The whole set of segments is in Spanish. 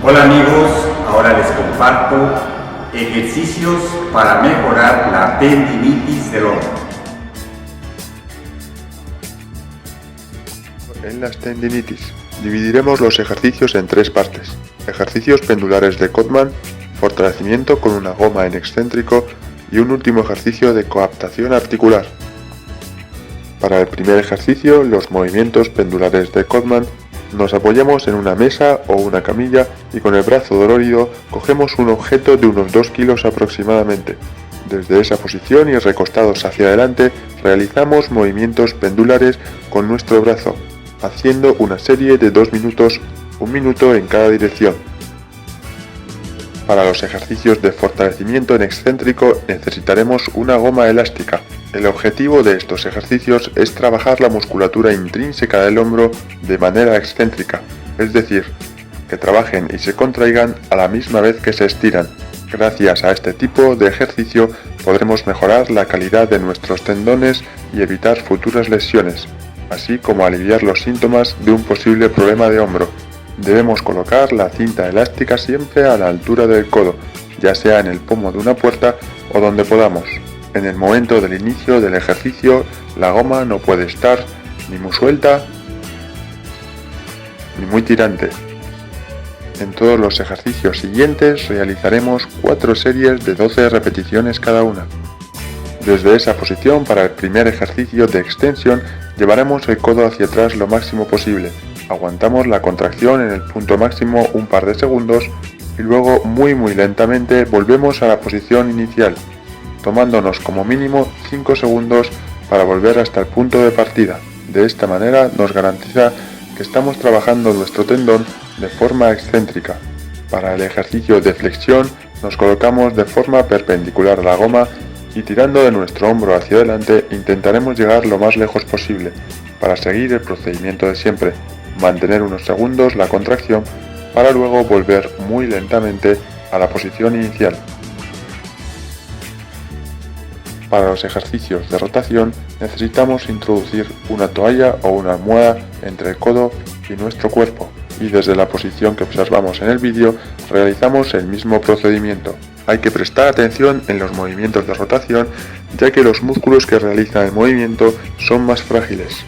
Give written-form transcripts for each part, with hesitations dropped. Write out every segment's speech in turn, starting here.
Hola amigos, ahora les comparto ejercicios para mejorar la tendinitis del hombro. En las tendinitis, dividiremos los ejercicios en tres partes. Ejercicios pendulares de Codman, fortalecimiento con una goma en excéntrico y un último ejercicio de coaptación articular. Para el primer ejercicio, los movimientos pendulares de Codman, nos apoyamos en una mesa o una camilla y con el brazo dolorido cogemos un objeto de unos 2 kilos aproximadamente. Desde esa posición y recostados hacia adelante realizamos movimientos pendulares con nuestro brazo, haciendo una serie de 2 minutos, 1 minuto en cada dirección. Para los ejercicios de fortalecimiento en excéntrico necesitaremos una goma elástica. El objetivo de estos ejercicios es trabajar la musculatura intrínseca del hombro de manera excéntrica, es decir, que trabajen y se contraigan a la misma vez que se estiran. Gracias a este tipo de ejercicio podremos mejorar la calidad de nuestros tendones y evitar futuras lesiones, así como aliviar los síntomas de un posible problema de hombro. Debemos colocar la cinta elástica siempre a la altura del codo, ya sea en el pomo de una puerta o donde podamos. En el momento del inicio del ejercicio, la goma no puede estar ni muy suelta ni muy tirante. En todos los ejercicios siguientes realizaremos 4 series de 12 repeticiones cada una. Desde esa posición, para el primer ejercicio de extensión, llevaremos el codo hacia atrás lo máximo posible. Aguantamos la contracción en el punto máximo un par de segundos y luego muy lentamente volvemos a la posición inicial, tomándonos como mínimo 5 segundos para volver hasta el punto de partida. De esta manera nos garantiza que estamos trabajando nuestro tendón de forma excéntrica. Para el ejercicio de flexión nos colocamos de forma perpendicular a la goma y tirando de nuestro hombro hacia adelante intentaremos llegar lo más lejos posible para seguir el procedimiento de siempre, mantener unos segundos la contracción para luego volver muy lentamente a la posición inicial. Para los ejercicios de rotación necesitamos introducir una toalla o una almohada entre el codo y nuestro cuerpo, y desde la posición que observamos en el vídeo realizamos el mismo procedimiento. Hay que prestar atención en los movimientos de rotación, ya que los músculos que realizan el movimiento son más frágiles.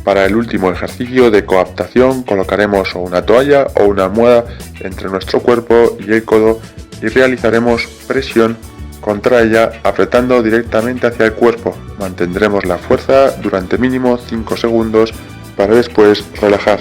Para el último ejercicio de coaptación colocaremos o una toalla o una almohada entre nuestro cuerpo y el codo y realizaremos presión contra ella apretando directamente hacia el cuerpo. Mantendremos la fuerza durante mínimo 5 segundos para después relajar.